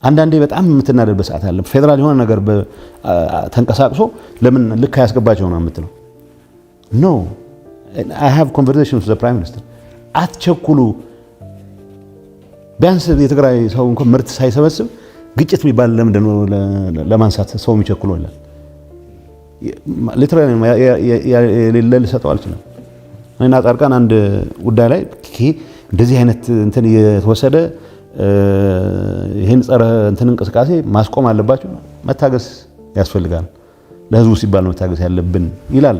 አንዳንዴ በጣም የምትናደድበት ሰዓት አለ። ፌደራል የሆነ ነገር ተንቀሳቅሶ ለምን ልክ አያስገባቸው ነው የምትለው። ኖ I have conversations with the prime minister አትቸኩሉ። ቢያንስ የትግራይ ሰው እንኳን ምርት ሳይሰበስብ ግጭት የሚባል ለምንድን ነው ለማንሳት ሰው የሚቸኩለው ይላል። ሊትራሊ የሌለ ልሰጠው አልችልም። እና ጻድቃን አንድ ጉዳይ ላይ እንደዚህ አይነት እንትን የተወሰደ ይሄን ጸረ እንትን እንቅስቃሴ ማስቆም አለባቸው፣ መታገስ ያስፈልጋል፣ ለህዝቡ ሲባል መታገስ ያለብን ይላል።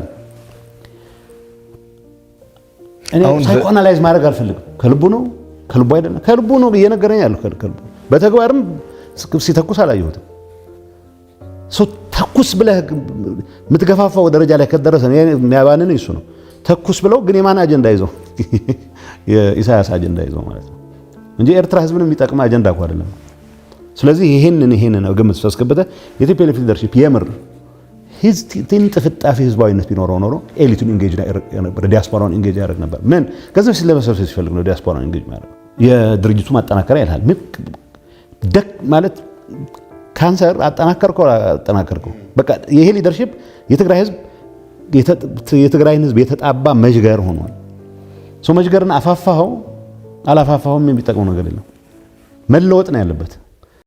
እኔ ሳይኮአናላይዝ ማድረግ አልፈልግም። ከልቡ ነው ከልቡ አይደለም፣ ከልቡ ነው እየነገረኝ ያለው ከልቡ። በተግባርም ሲተኩስ አላየሁትም። ሰው ተኩስ ብለህ የምትገፋፋው ደረጃ ላይ ከደረሰ የሚያባንን እሱ ነው። ተኩስ ብለው ግን የማን አጀንዳ ይዘው? የኢሳያስ አጀንዳ ይዘው ማለት ነው እንጂ ኤርትራ ህዝብን የሚጠቅም አጀንዳ እኮ አይደለም። ስለዚህ ይሄንን ግምት ተስከበተ የቲፒኤልኤፍ ሊደርሺፕ የምር ጥፍጣፊ ህዝባዊነት ቢኖረው ኖሮ ኤሊቱን ኢንጌጅ ነበር፣ ዲያስፖራውን ኢንጌጅ ያደርግ ነበር። ምን ገንዘብ ሲለበሰብሰብ ሲፈልግ ነው ዲያስፖራውን ኢንጌጅ ማለት። የድርጅቱ ማጠናከሪያ ይላል ደክ ማለት ካንሰር አጠናከርከው በቃ ይሄ ሊደርሺፕ የትግራይን ህዝብ የተጣባ መዥገር ሆኗል። ሰው መዥገርን አፋፋኸው አላፋፋኸውም የሚጠቅመው ነገር የለም። መለወጥ ነው ያለበት።